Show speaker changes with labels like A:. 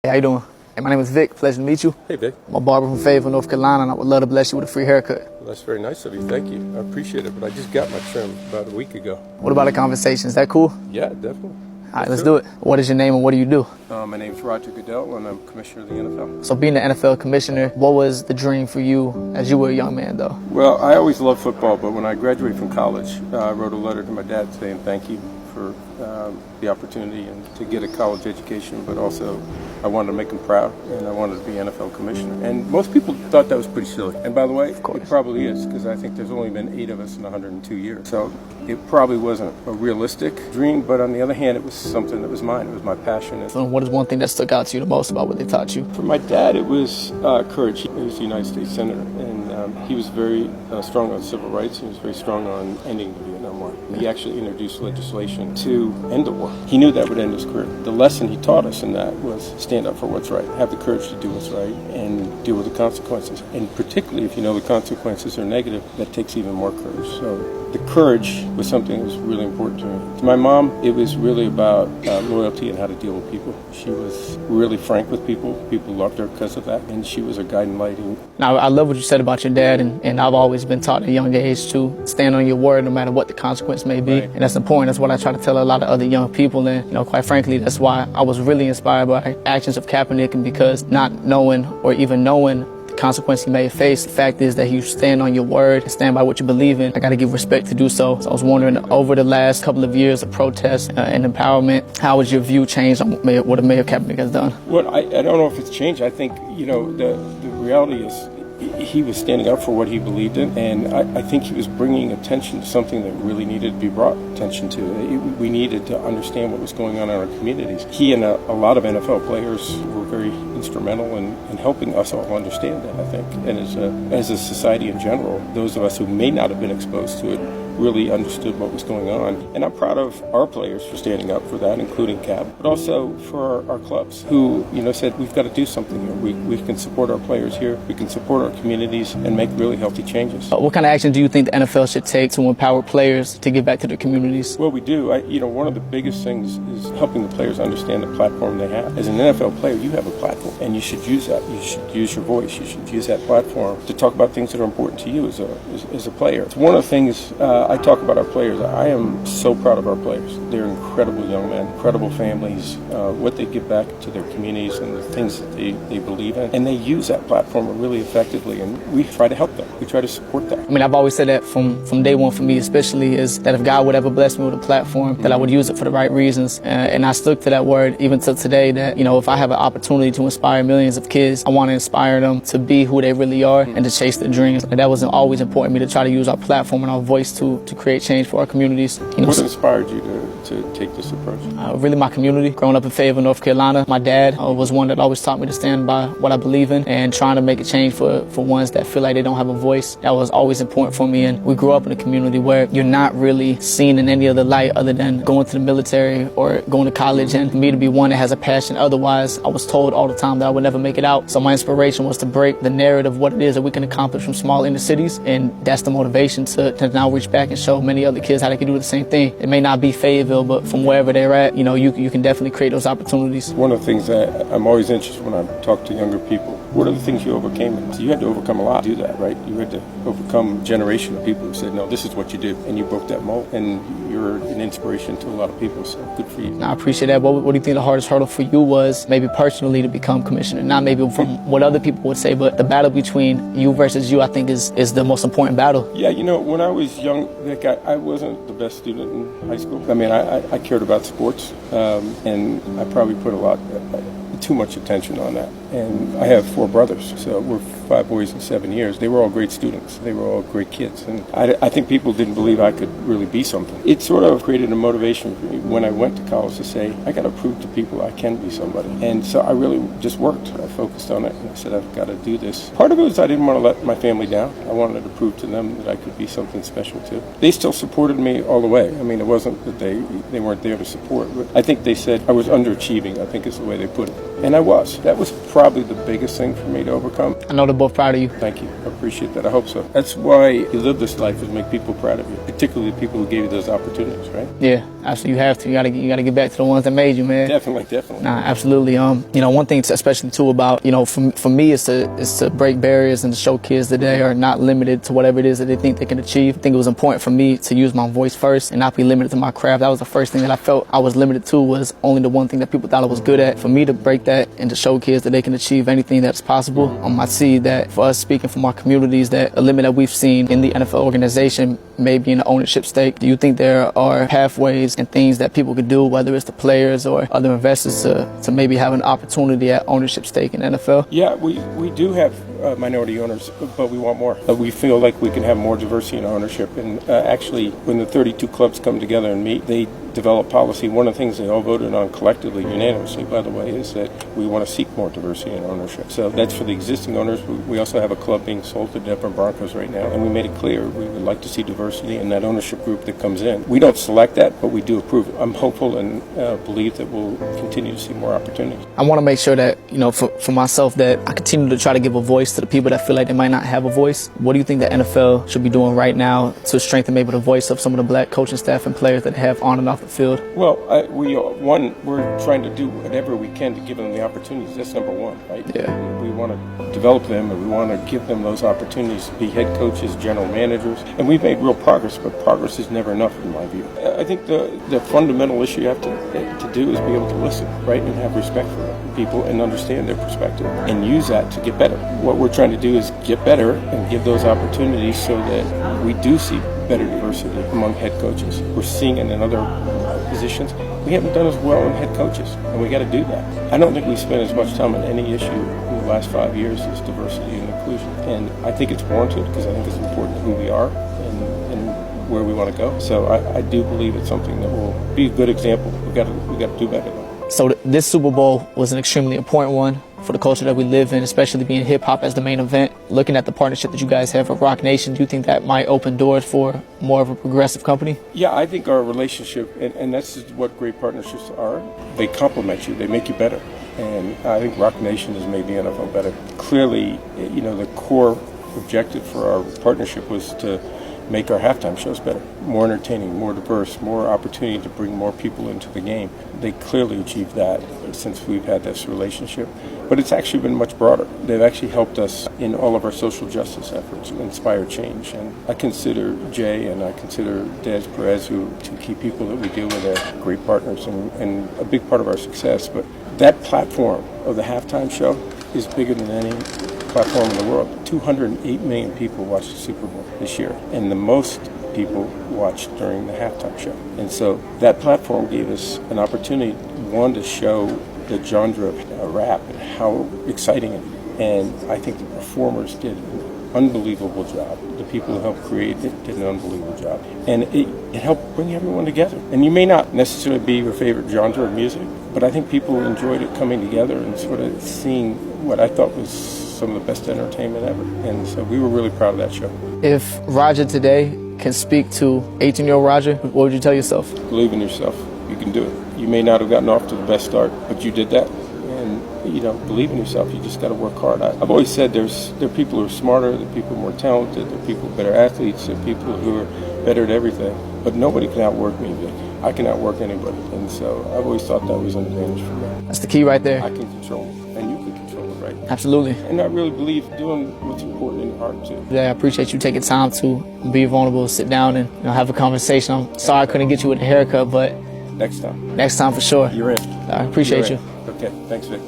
A: Hey, how you doing? Hey, my name is Vic. Pleasure to meet you.
B: Hey, Vic.
A: I'm a barber from Fayetteville, North Carolina, and I would love to bless you with a free haircut.
B: Well, that's very nice of you. Thank you. I appreciate it, but I just got my trim about a week ago.
A: What about a conversation? Is that cool?
B: Yeah, definitely.
A: All right, let's do it. What is your name and what do you do?
B: My name's Roger Goodell, and I'm commissioner of the NFL.
A: So being the NFL commissioner, what was the dream for you as you were a young man, though?
B: Well, I always loved football, but when I graduated from college, I wrote a letter to my dad saying thank you for the opportunity and to get a college education, but also I wanted to make him proud, and I wanted to be NFL commissioner. And most people thought that was pretty silly. And by the way, it probably is, because I think there's only been 8 of us in 102 years. So it probably wasn't a realistic dream, but on the other hand, it was something that was mine. It was my passion.
A: So what is one thing that stuck out to you the most about what they taught you?
B: For my dad, it was courage. He was the United States Senator, and he was very strong on civil rights. He was very strong on ending the Vietnam War. He actually introduced legislation to end the war. He knew that would end his career. The lesson he taught us in that was stand up for what's right, have the courage to do what's right, and deal with the consequences. And particularly if you know the consequences are negative, that takes even more courage. So the courage was something that was really important to me. To my mom, it was really about loyalty and how to deal with people. She was really frank with people. People loved her because of that, and she was a guiding light.
A: Now, I love what you said about your dad, and I've always been taught at a young age to stand on your word no matter what the consequence may be. Right. And that's important. That's what I try to tell a lot of other young people. And, quite frankly, that's why I was really inspired by actions of Kaepernick, and because not knowing or even knowing the consequence he may face, the fact is that you stand on your word and stand by what you believe in. I got to give respect to do so. So I was wondering, over the last couple of years of protest and empowerment, how has your view changed on what Mayor Kaepernick has done?
B: Well, I don't know if it's changed. I think, the reality is he was standing up for what he believed in, and I think he was bringing attention to something that really needed to be brought attention to. We needed to understand what was going on in our communities. He and a lot of NFL players were very instrumental in helping us all understand that, I think. And as a society in general, those of us who may not have been exposed to it really understood what was going on. And I'm proud of our players for standing up for that, including Cap, but also for our clubs who, said we've got to do something here. We can support our players here. We can support our communities and make really healthy changes.
A: What kind of action do you think the NFL should take to empower players to give back to their communities?
B: Well, we do. One of the biggest things is helping the players understand the platform they have. As an NFL player, you have a platform, and you should use that. You should use your voice. You should use that platform to talk about things that are important to you as a player. It's one of the things I talk about our players. I am so proud of our players. They're incredible young men, incredible families, what they give back to their communities and the things that they believe in. And they use that platform really effectively, and we try to help them. We try to support that.
A: I mean, I've always said that from day one for me, especially, is that if God would ever bless me with a platform, that I would use it for the right reasons. And I stuck to that word even till today, that, if I have an opportunity to inspire millions of kids, I want to inspire them to be who they really are and to chase their dreams. And that was always important to me, to try to use our platform and our voice to create change for our communities.
B: What inspired you to take this approach?
A: Really my community. Growing up in Fayetteville, North Carolina, my dad was one that always taught me to stand by what I believe in and trying to make a change for ones that feel like they don't have a voice. That was always important for me. And we grew up in a community where you're not really seen in any other light other than going to the military or going to college. And for me to be one that has a passion, otherwise I was told all the time that I would never make it out. So my inspiration was to break the narrative of what it is that we can accomplish from small inner cities, and that's the motivation to now reach back and show many other kids how they can do the same thing. It may not be Fayetteville, but from wherever they're at, you can definitely create those opportunities.
B: One of the things that I'm always interested when I talk to younger people, what are the things you overcame? So you had to overcome a lot to do that, right? You had to overcome a generation of people who said, no, this is what you do, and you broke that mold, and you're an inspiration to a lot of people, so good for you.
A: I appreciate that. What do you think the hardest hurdle for you was, maybe personally, to become commissioner? Not maybe from what other people would say, but the battle between you versus you, I think, is the most important battle.
B: Yeah, when I was young, Vic, I wasn't the best student in high school. I mean, I cared about sports, and I probably put too much attention on that. And I have 4 brothers, so we're 5 boys in 7 years. They were all great students. They were all great kids. And I think people didn't believe I could really be something. It sort of created a motivation for me when I went to college to say, I got to prove to people I can be somebody. And so I really just worked. I focused on it, and I said, I've got to do this. Part of it was I didn't want to let my family down. I wanted to prove to them that I could be something special too. They still supported me all the way. I mean, it wasn't that they weren't there to support, but I think they said I was underachieving, I think is the way they put it. And I was. That was probably the biggest thing for me to overcome.
A: I know they're both proud of you.
B: Thank you. I appreciate that. I hope so. That's why you live this life, is make people proud of you, particularly the people who gave you those opportunities, right?
A: Yeah, absolutely. You have to. You gotta get back to the ones that made you, man.
B: Definitely.
A: Nah, absolutely. One thing, especially too, about for me, is to break barriers and to show kids that they are not limited to whatever it is that they think they can achieve. I think it was important for me to use my voice first and not be limited to my craft. That was the first thing that I felt I was limited to, was only the one thing that people thought I was good at. For me to break that and to show kids that they can achieve anything that's possible. I see that for us, speaking from our communities, that a limit that we've seen in the NFL organization may be in the ownership stake. Do you think there are pathways and things that people could do, whether it's the players or other investors, to maybe have an opportunity at ownership stake in the NFL?
B: Yeah, we do have minority owners, but we want more. We feel like we can have more diversity in ownership. And actually, when the 32 clubs come together and meet, they develop policy. One of the things they all voted on collectively, unanimously, by the way, is that we want to seek more diversity in ownership. So that's for the existing owners. We also have a club being sold to the Denver Broncos right now, and we made it clear we would like to see diversity in that ownership group that comes in. We don't select that, but we do approve it. I'm hopeful and believe that we'll continue to see more opportunities.
A: I want to make sure that, for myself, that I continue to try to give a voice to the people that feel like they might not have a voice. What do you think the NFL should be doing right now to strengthen maybe the voice of some of the black coaching staff and players that have on and off the field?
B: Well, we're trying to do whatever we can to give them the opportunities. That's number one, right?
A: Yeah.
B: We want to develop them, and we want to give them those opportunities to be head coaches, general managers. And we've made real progress, but progress is never enough in my view. I think the fundamental issue you have to do is be able to listen, right, and have respect for people and understand their perspective and use that to get better. What we're trying to do is get better and give those opportunities so that we do see better diversity among head coaches. We're seeing it in other positions. We haven't done as well in head coaches, and we got to do that. I don't think we spent as much time on any issue in the last 5 years as diversity and inclusion. And I think it's warranted, because I think it's important to who we are and where we want to go. So I do believe it's something that will be a good example. We got to do better though.
A: So this Super Bowl was an extremely important one for the culture that we live in, especially being hip-hop as the main event. Looking at the partnership that you guys have with Roc Nation, do you think that might open doors for more of a progressive company?
B: Yeah, I think our relationship, and that's what great partnerships are, they complement you, they make you better. And I think Roc Nation has made the NFL better. Clearly, the core objective for our partnership was to make our halftime shows better, more entertaining, more diverse, more opportunity to bring more people into the game. They clearly achieved that since we've had this relationship. But it's actually been much broader. They've actually helped us in all of our social justice efforts, inspire change. And I consider Jay and I consider Des Perez, who two key people that we deal with, are great partners and a big part of our success. But that platform of the halftime show is bigger than any platform in the world. 208 million people watched the Super Bowl this year, and the most people watched during the halftime show. And so that platform gave us an opportunity, one, to show the genre of rap and how exciting it is. And I think the performers did an unbelievable job. The people who helped create it did an unbelievable job. And it helped bring everyone together. And you may not necessarily be your favorite genre of music, but I think people enjoyed it coming together and sort of seeing what I thought was some of the best entertainment ever. And so we were really proud of that show.
A: If Roger today can speak to 18-year-old Roger, what would you tell yourself?
B: Believe in yourself. You can do it. You may not have gotten off to the best start, but you did that. And, believe in yourself. You just got to work hard. I've always said there are people who are smarter, there are people more talented, there are people better athletes, there are people who are better at everything. But nobody can outwork me. I can outwork anybody. And so I've always thought that was an advantage for me.
A: That's the key right there.
B: I can control it, and you can control it, right?
A: Absolutely.
B: And I really believe doing what's important in your heart, too.
A: Yeah, I appreciate you taking time to be vulnerable, sit down and have a conversation. I'm sorry I couldn't get you with a haircut, but
B: next time.
A: Next time for sure.
B: You're in.
A: I appreciate you.
B: Okay, thanks, Vic.